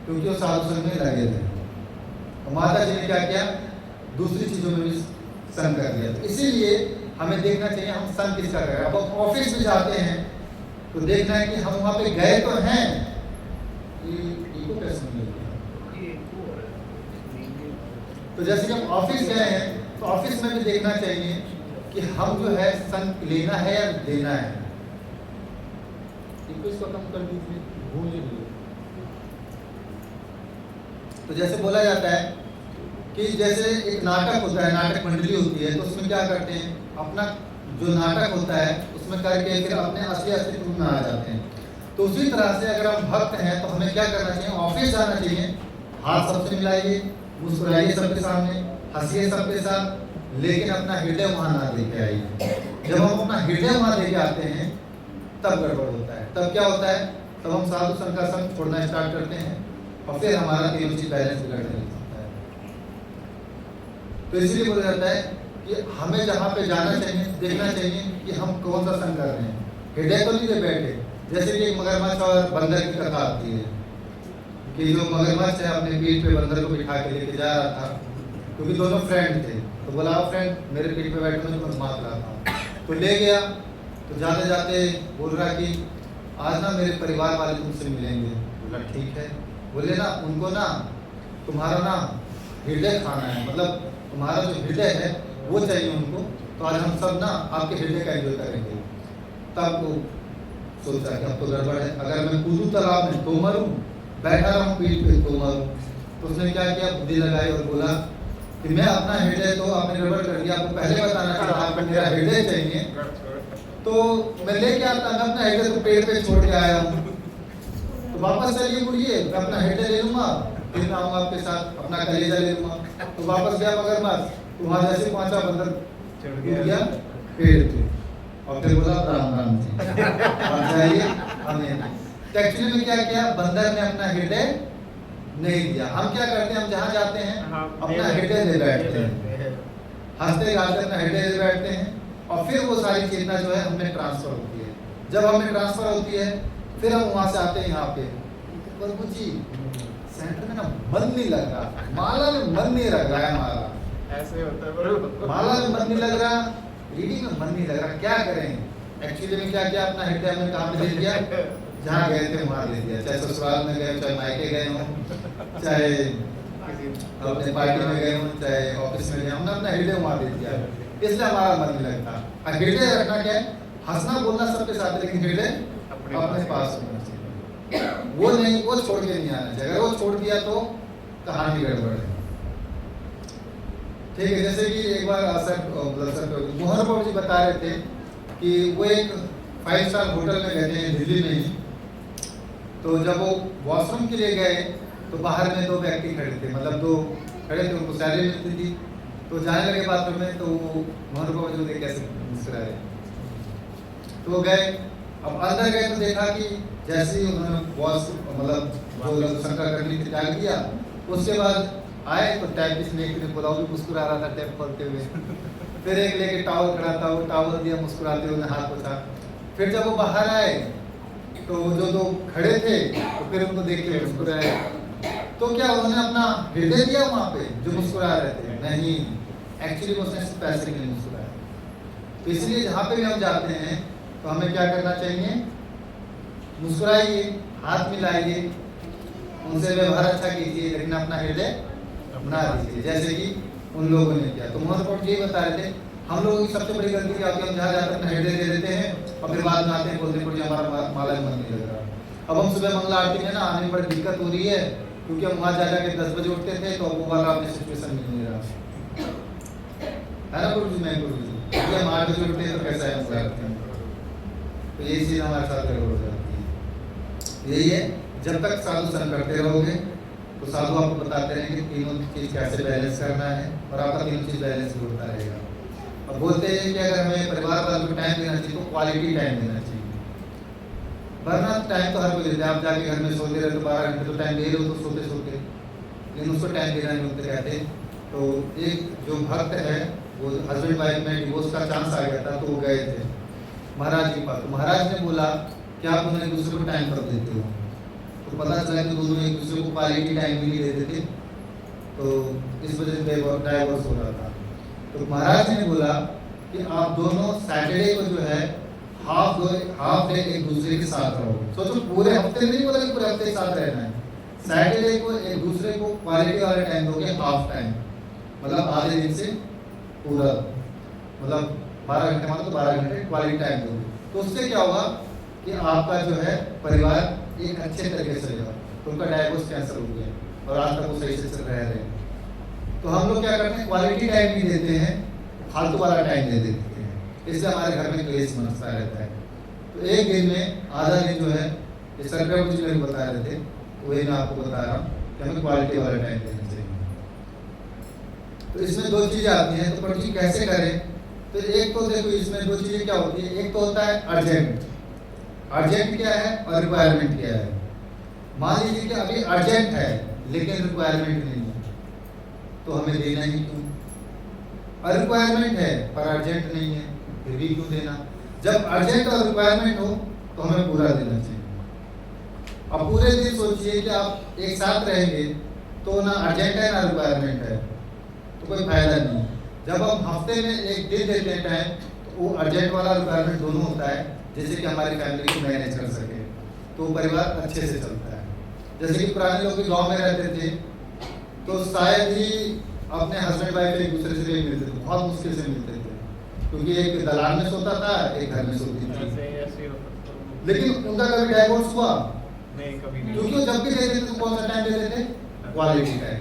क्योंकि वो साधु संग में लगे थे। तो माता जी ने क्या किया, दूसरी चीजों में भी संग कर दिया। तो इसीलिए हमें देखना चाहिए हम संग किसका करें। अब ऑफिस में जाते हैं तो देखना है कि हम वहां पे गए तो हैं, तो जैसे कि हम ऑफिस गए हैं तो ऑफिस में भी देखना चाहिए कि हम जो है संग लेना है या देना है। इसको कम कर दीजिए। तो जैसे बोला जाता है कि जैसे एक नाटक होता है, नाटक मंडली होती है, तो उसमें क्या करते हैं, अपना जो नाटक होता है उसमें करके फिर अपने असली अस्तित्व में आ जाते हैं। तो उसी तरह से अगर हम भक्त हैं तो हमें क्या करना चाहिए, ऑफिस जाना चाहिए, हाथ सबसे मिलाइए, मुस्कुराइए सबके सामने, हंसिए सबके साथ, लेकिन अपना हृदय वहां ना लेके आइए। जब हम अपना हृदय वहां लेके आते हैं तब गड़बड़ होता है। तब क्या होता है, तब हम साधु संग का संग छोड़ना स्टार्ट करते हैं और फिर हमारा तीनों चीज बैलेंस बिगड़ने लगता है। तो इसलिए बोला जाता है कि हमें जहाँ पे जाना चाहिए देखना चाहिए कि हम कौन सा संग कर रहे हैं। हृदय तो नहीं ले बैठे, जैसे कि मगरमच्छ और बंदर की कथा आती है कि जो मगरमच्छ है अपने पीठ पे बंदर को बिठा के लेके जा रहा था, क्योंकि दोनों फ्रेंड थे। तो बोला आओ फ्रेंड, मेरे पीठ पे बैठो, मैं तुम्हें मार लाता हूँ। तो ले गया, तो जाते जाते बोल रहा कि आज ना मेरे परिवार वाले तुमसे मिलेंगे। बोला ठीक है। बोले ना उनको ना तुम्हारा ना हृदय खाना है, मतलब तुम्हारा जो हृदय है वो चाहिए उनको, तो आज हम सब ना आपके हृदय का एंजॉय करेंगे। तब वो सोचा कि अब तो गड़बड़ है, अगर मैं कूदूं तालाब में तो मरूं, बैठा रहूं पीठ पे तो मरूं। तो उसने क्या किया, बुद्धि लगाई और बोला कि मैं अपना हृदय, तो आपने गड़बड़ कर दिया, आपको पहले बताना चाहिए आपको मेरा हृदय चाहिए, तो मैं लेके आता, मैं अपना हृदय तो पेड़ पे छोड़ के आया हूँ, तो वापस चलिए मुड़िए, मैं अपना हृदय ले लूंगा, फिर मैं आऊँगा आपके साथ, अपना कलेजा ले लूंगा। तो वापस गया मगरमच्छ, तो वहाँ जैसे पहुंचा बंदर चढ़ गया पेड़ पे और फिर बोला राम राम जी और जाइए हमें। तो एक्चुअली में क्या किया, बंदर ने अपना हृदय नहीं दिया। हम क्या करते हैं, हम जहाँ जाते हैं अपना हृदय ले बैठते हैं, हंसते गाते अपना हृदय ले बैठते हैं, और फिर वो सारी चेतना जो है हमें ट्रांसफर होती है। जब हमें ट्रांसफर होती है फिर हम वहाँ से आते हैं यहाँ पे, प्रभु जी सेंटर में ना मन नहीं लग रहा, माला में मन नहीं लग रहा है, हमारा ऐसे होता है बरोबर। माला में मन नहीं लग रहा, रीडिंग में मन नहीं लग रहा, क्या करें। एक्चुअली में क्या किया, अपना हृदय हमने कहाँ पे दे दिया, जहाँ गए थे वहाँ दे दिया। चाहे ससुराल में गए, चाहे मायके गए हों, चाहे अपने पार्टी में गए हों, चाहे ऑफिस में गए, हमने अपना हृदय वहाँ दे दिया, इसलिए हमारा मन नहीं लगता। और हृदय रखना क्या है, हंसना बोलना सबके साथ है, लेकिन हृदय अपने पास होना चाहिए, वो नहीं, वो छोड़ के नहीं आना चाहिए। अगर वो छोड़ दिया तो कहानी गड़बड़ है। ठीक है, जैसे कि एक बार मोहन बाबू जी बता रहे थे कि वो एक 5 स्टार होटल में गए थे दिल्ली में ही। तो जब वो वॉशरूम के लिए गए तो बाहर में 2 व्यक्ति खड़े थे, मतलब 2 खड़े थे, उनको सैलरी मिलती थी। तो जाने लगे बाथरूम में, तो मोहन बाबू जी देख कैसे मुस्कुराए, तो वो गए। अब अंदर गए तो देखा कि जैसे ही उन्होंने वॉश मतलब जो शंका करनी थी त्याग दिया, उसके बाद आए तो टाइपिस्ट ने एक ने बोला, वो भी मुस्कुरा रहा था टैप खोलते हुए। फिर एक लेके टावल खड़ा था, वो टावल दिया मुस्कुराते हुए, हाथ पोछा। फिर जब वो बाहर आए तो जो 2 खड़े थे तो फिर उनको देख के मुस्कुराए। तो क्या उन्होंने अपना हृदय दिया वहाँ पे जो मुस्कुरा रहे थे? नहीं, एक्चुअली उसने सिर्फ पैसे के लिए मुस्कुराया। तो इसलिए जहाँ पे भी हम जाते हैं तो हमें क्या करना चाहिए, मुस्कुराइए, हाथ मिलाइए, उनसे व्यवहार अच्छा कीजिए, लेकिन अपना हृदय ना दीजिए, जैसे कि उन लोगों ने किया। तो मोहन बाबू जी बता रहे थे, हम लोगों की सबसे बड़ी गलती क्या होती है, हम जहाँ जाते हैं अपना हृदय दे देते हैं और फिर बाद में आते हैं बोलते हैं हमारा माला में मन नहीं लग रहा। अब हम सुबह मंगला आरती में ना आने में बड़ी दिक्कत हो रही है, क्योंकि हम वहाँ जा के 10 बजे उठते थे, तो अब वो वाला अपने सिचुएशन मिल नहीं रहा है ना गुरु जी। मैं गुरु जी हम 8 बजे उठते हैं तो कैसा है मंगला आरती में, तो यही चीज़ हमारे साथ गड़बड़ हो जाती है। यही है, जब तक साधु संग करते रहोगे तो साधु आपको बताते रहेंगे कि तीनों चीज़ कैसे बैलेंस करना है, और आपका तीनों चीज़ बैलेंस भी होता रहेगा। और बोलते हैं कि अगर हमें परिवार वालों को टाइम देना चाहिए तो क्वालिटी टाइम देना चाहिए। वरना टाइम तो हर कोई देते हैं। आप जाके घर में सोते रहे तो 12 घंटे तो टाइम दे रहे हो तो सोते सोते, लेकिन उसको टाइम देना नहीं होते कहते। तो एक जो भक्त है वो हस्बैंड वाइफ में डिवोर्स का चांस आ गया था, तो वो गए थे महाराज के पास। तो महाराज ने बोला कि आप दोनों एक दूसरे को टाइम कब देते हो? तो पता चला कि दोनों एक दूसरे को क्वालिटी टाइम भी नहीं देते थे, तो इस वजह से डाइवोर्स हो रहा था। तो महाराज ने बोला कि आप दोनों सैटरडे को जो है हाफ डे एक दूसरे के साथ रहो। सोचो पूरे हफ्ते में नहीं बोला कि पूरे हफ्ते के साथ रहना है, सैटरडे को एक दूसरे को क्वालिटी वाला टाइम दोगे, हाफ टाइम मतलब आधे दिन से पूरा, मतलब 12 घंटे मतलब तो 12 घंटे क्वालिटी टाइम दोगे। तो उससे क्या होगा कि आपका जो है परिवार एक अच्छे तरीके से चलेगा। तो उनका डाइवोर्स कैंसिल हो गया और आज तक वो सही से चल रहे हैं। तो हम लोग क्या करते हैं, क्वालिटी टाइम नहीं देते हैं, फालतू वाला टाइम दे देते हैं, इससे हमारे घर में क्लेश मनता रहता है। तो एक दिन में आधा दिन जो है, ये सरकार जी मेरे बता रहे थे, वही मैं आपको बता रहा हूँ कि हमें क्वालिटी वाला टाइम देना चाहिए। तो इसमें दो चीज़ें आती हैं, तो पर्ची कैसे करें? तो एक तो देखो इसमें दो चीज़ें क्या होती है, एक तो होता है अर्जेंट। अर्जेंट क्या है और रिक्वायरमेंट क्या है? मान लीजिए कि अभी अर्जेंट है लेकिन रिक्वायरमेंट नहीं है, तो हमें देना ही क्यों? और रिक्वायरमेंट है पर अर्जेंट नहीं है, फिर भी क्यों देना? जब अर्जेंट और रिक्वायरमेंट हो तो हमें पूरा देना चाहिए। अब पूरे दिन सोचिए कि आप एक साथ रहेंगे तो ना अर्जेंट है ना रिक्वायरमेंट है, तो कोई फायदा नहीं। जब हम हफ्ते में एक दिन देते हैं टाइम, तो वो अर्जेंट वाला रिक्वायरमेंट दोनों होता है, जैसे कि हमारी फैमिली को मैनेज कर सके, तो परिवार अच्छे से चलता है। जैसे कि पुराने लोग भी गाँव में रहते थे, तो शायद ही अपने हस्बैंड वाइफ एक दूसरे से मिलते थे, बहुत मुश्किल से मिलते थे, क्योंकि एक दलान में सोता था, एक घर में सोती थी। लेकिन उनका कभी डाइवोर्स हुआ नहीं, कभी नहीं। क्योंकि वो जब भी देते थे तो कौन सा टाइम देते थे? Quality time.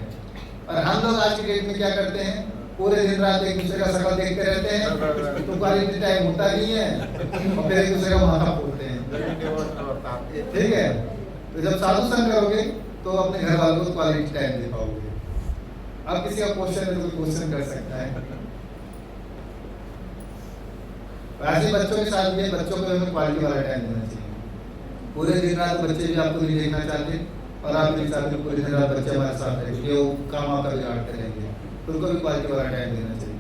और हम लोग आज के डेट में क्या करते हैं, पूरे दिन रात एक दूसरे का शक्ल देखते रहते हैं, तो क्वालिटी टाइम होता नहीं है और फिर एक दूसरे का माथा फोड़ते हैं। ठीक है, तो जब साधु संग करोगे तो अपने घर वालों को क्वालिटी टाइम दे पाओगे। अब किसी का क्वेश्चन है तो कोई क्वेश्चन कर सकता है। ऐसे बच्चों के साथ भी, बच्चों को हमें क्वालिटी वाला टाइम देना चाहिए। पूरे दिन रात बच्चे भी आपको नहीं देखना चाहते और आप भी चाहते हो पूरे दिन रात बच्चे हमारे साथ रहेंगे, क्योंकि वो काम आपका बिगाड़ते रहेंगे, तो उनको भी क्वालिटी वाला टाइम देना चाहिए।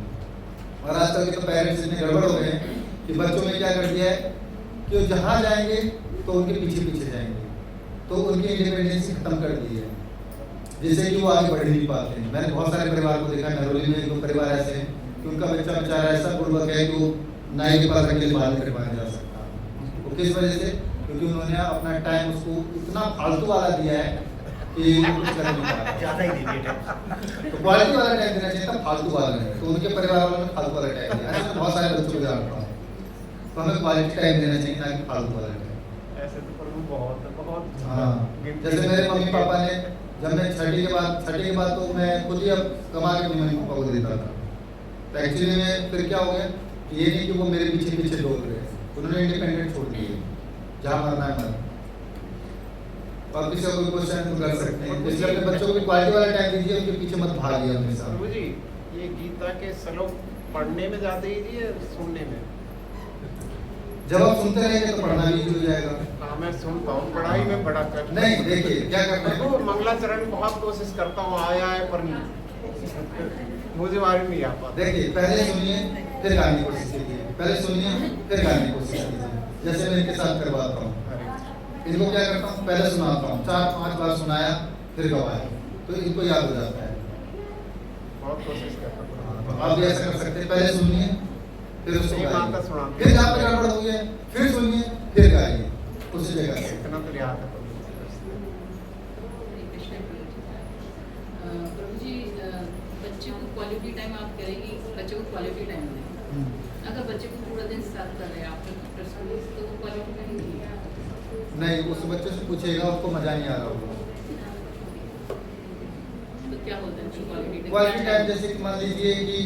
और आजकल के तो पेरेंट्स इतने गड़बड़ हो गए हैं कि बच्चों में क्या कर दिया है कि वो जहाँ जाएंगे तो उनके पीछे पीछे जाएंगे, तो उनकी इंडिपेंडेंसी खत्म कर दी है, जिससे कि वो आगे बढ़ नहीं पाते हैं। मैंने बहुत सारे परिवार को देखा, नरोली में एक दो परिवार ऐसे हैं कि उनका बच्चा बेचारा ऐसा बुर्बक है कि वो नाई के पास अकेले बाल नहीं कटवाने जा सकता। वो किस वजह से? क्योंकि उन्होंने अपना टाइम उसको इतना फालतू वाला दिया है कि कुछ कर नहीं पा रहा। ज़्यादा ही दे दिया। तो क्वालिटी वाला टाइम देना चाहिए था, फालतू वाला नहीं। तो उनके परिवार वालों ने फालतू वाला टाइम दिया। ऐसे बहुत सारे बच्चों को जानता हूँ। तो हमें क्वालिटी टाइम देना चाहिए, ना कि फालतू वाला टाइम। ऐसे तो प्रभु बहुत हाँ, जैसे मेरे मम्मी पापा ने, जब मैं छठी के बाद तो मैं खुद ही अब कमा के अपनी मम्मी पापा को देता था। तो एक्चुअली में फिर क्या हो गया, ये नहीं कि वो मेरे पीछे पीछे दौड़ रहे, उन्होंने इंडिपेंडेंट छोड़ दिए, जहाँ मरना है मर। और किसी का कोई क्वेश्चन तो कर सकते हैं। इसलिए अपने बच्चों को क्वालिटी वाला टाइम दीजिए, उनके पीछे मत भागिए हमेशा। प्रभु जी, ये गीता के श्लोक पढ़ने में ज़्यादा इजी है सुनने में? जब आप सुनते रहेंगे तो पढ़ना भी हो जाएगा। हाँ, मैं सुनता हूँ, पढ़ाई में बड़ा कष्ट। नहीं, देखिए क्या करते हैं, प्रभु मंगलाचरण बहुत कोशिश करता हूँ, आया है पर नहीं, मुझे बारी नहीं आ पाता। देखिए पहले सुनिए फिर गाने की कोशिश कीजिए, पहले सुनिए फिर गाने की कोशिश कीजिए। जैसे मैं इनके साथ करवाता हूँ, इनको क्या करता हूँ, पहले सुनाता हूँ, 4-5 बार सुनाया फिर गवाया, तो इनको याद हो जाता है। बहुत कोशिश करता हूँ। तो आप भी ऐसा कर सकते हैं, पहले सुनिए फिर उसको एक बात का गाइए, सुना। फिर जहाँ पे गड़बड़ हुई है फिर सुनिए फिर गाइए उसी जगह से। इतना तो याद है प्रभु। प्रभु जी, बच्चे को क्वालिटी टाइम आप करेंगी, बच्चे को क्वालिटी टाइम दें। अगर बच्चे को पूरा दिन साथ कर रहे हैं आफ्टर स्कूल, तो वो क्वालिटी टाइम नहीं, उस बच्चे से पूछेगा, उसको मजा नहीं आ रहा होगा। तो क्या होता है क्वालिटी टाइम? जैसे कि मान लीजिए कि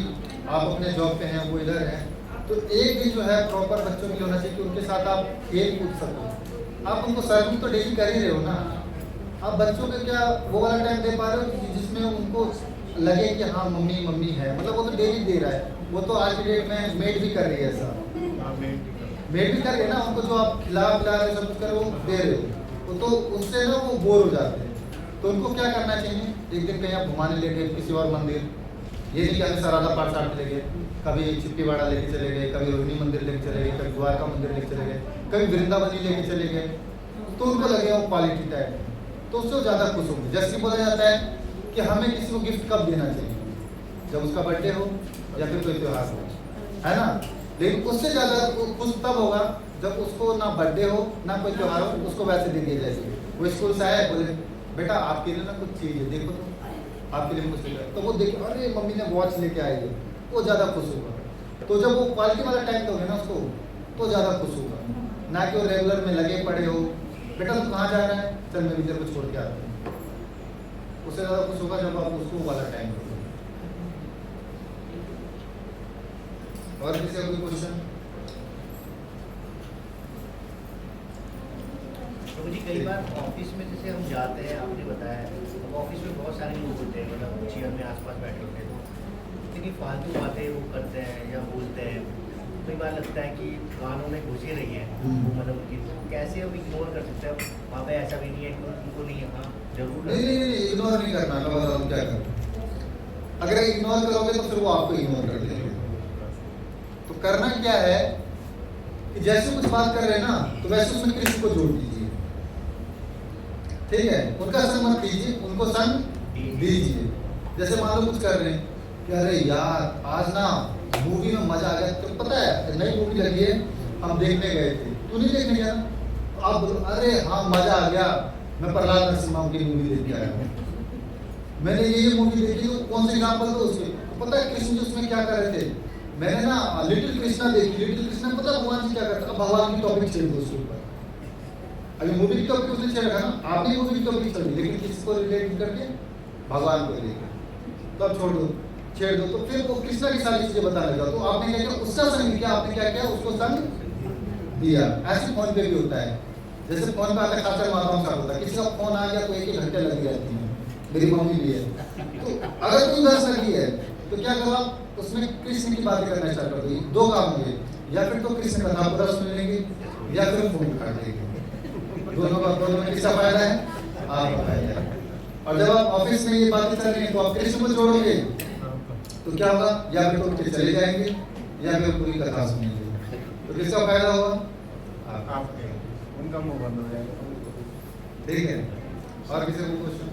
आप अपने जॉब पे हैं, वो इधर हैं, तो एक दिन जो है प्रॉपर बच्चों के लिए होना चाहिए कि उनके साथ आप खेल कूद सको। आप उनको सर्विंग तो डेली कर ही रहे हो ना, आप बच्चों को क्या वो वाला टाइम दे पा रहे हो जिसमें उनको लगे कि हाँ मम्मी मम्मी है, मतलब वो तो डेली दे रहा है। वो तो आज की डेट में मेड भी कर रही है ऐसा, मेड भी कर रहे हैं ना, उनको जो आप खिला पिला रहे हो सब कुछ कर रहे हो दे रहे हो, तो उससे ना वो बोर हो जाते हैं। तो उनको क्या करना चाहिए, एक दिन कहीं आप घुमाने ले गए किसी और मंदिर, ये नहीं कि हमें सराधा पाठ साठ ले गए, कभी चिप्पीवाड़ा लेके चले गए, कभी रोहिणी मंदिर लेके चले गए, कभी द्वारका मंदिर लेके चले गए, कभी वृंदावनी लेके चले गए, तो उनको लगे वो क्वालिटी टाइम, तो उससे ज़्यादा खुश होंगे। जैसे बोला जाता है कि हमें किसी को गिफ्ट कब देना चाहिए, जब उसका बर्थडे हो या फिर कोई त्यौहार हो, है ना। लेकिन उससे ज़्यादा खुश तब होगा जब उसको ना बर्थडे हो ना कोई त्यौहार हो, उसको वैसे दे दिया जाए। वो स्कूल से आया, बोले बेटा आपके लिए ना कुछ चीज़ है, देखो तो आपके लिए कुछ लेकर, तो वो देखे अरे मम्मी ने वॉच लेके आई है, वो ज़्यादा खुश होगा। तो जब वो क्वालिटी वाला टाइम दोगे ना उसको, तो ज़्यादा खुश होगा, ना कि वो रेगुलर में लगे पड़े हो। बेटा तू कहाँ जा रहा है, चल मैं इधर को छोड़ के आता हूँ, उससे ज़्यादा खुश होगा जब आप उसको वाला टाइम दोगे। और किसी का कोई क्वेश्चन? तो मुझे कई बार ऑफिस में जैसे हम जाते हैं, आपने बताया तो ऑफिस में बहुत सारे लोग होते हैं, मतलब चेयर में आसपास बैठे होते हैं, तो इतनी फालतू बातें वो करते हैं या बोलते हैं, कई बार लगता है कि गानों में घुस ही रही है वो, मतलब उनकी कैसे हम इग्नोर कर सकते हैं? वहाँ पे ऐसा भी नहीं है कि उनको नहीं, हाँ जरूर नहीं इग्नोर नहीं करना, मैं बता दूँ क्या करना। अगर इग्नोर करोगे तो फिर वो आपको इग्नोर कर देंगे। तो करना क्या है कि जैसे कुछ बात कर रहे हैं ना, तो वैसे उसमें कृष्ण को जोड़ दीजिए, ठीक है। उनका संग मत लीजिए, उनको संग दीजिए। जैसे मान लो कुछ कर रहे हैं कि अरे यार आज ना मूवी में मजा आ गया, तो पता है नई मूवी लगी है, हम देखने गए थे, तू नहीं देखने गया? आप बोलो अरे हाँ मजा आ गया, मैं प्रहलाद नरसिम्हा की मूवी देख के आया हूँ, मैंने ये मूवी देखी। तो कौन से एग्जाम्पल दो उसके? तो पता है कृष्ण जी उसमें क्या कर रहे थे? मैंने ना लिटिल कृष्णा देखी, लिटिल कृष्णा पता है भगवान जी क्या करते? अब भगवान की टॉपिक छेड़ दो उसके ऊपर। अभी मूवी की टॉपिक उसने छेड़ा ना, आपने मूवी की टॉपिक छेड़ी, लेकिन किसको रिलेट करके? भगवान को लेकर, तो अब छोड़ दो, छेड़ दो, तो फिर वो कृष्णा की सारी चीजें बताने लगा। तो आपने क्या किया? उसका संग किया, आपने क्या किया? उसको संग दिया। ऐसे फोन पे भी होता है, जैसे फोन पे आता खासा माताओं का होता है, किसी का फोन आ गया तो एक घंटे लग जाती है, मेरी मम्मी भी है। तो अगर कोई दस लगी है तो क्या करो आप? उसमें कृष्ण की बातें करना स्टार्ट कर दो। दो काम होंगे, या फिर तो कृष्ण कथा पूरा सुन लेंगे या फिर फोन काट देंगे। दोनों में किसका फायदा है? आपका फायदा है। और जब आप ऑफिस में ये बातें कर रहे हैं तो आप कृष्ण को जोड़ोगे तो क्या होगा? या फिर तो उनके चले जाएंगे या फिर पूरी कथा सुनेंगे, तो किसका फायदा होगा? आपके, उनका मुंह बंद हो जाएगा। ठीक है। और किसी को क्वेश्चन?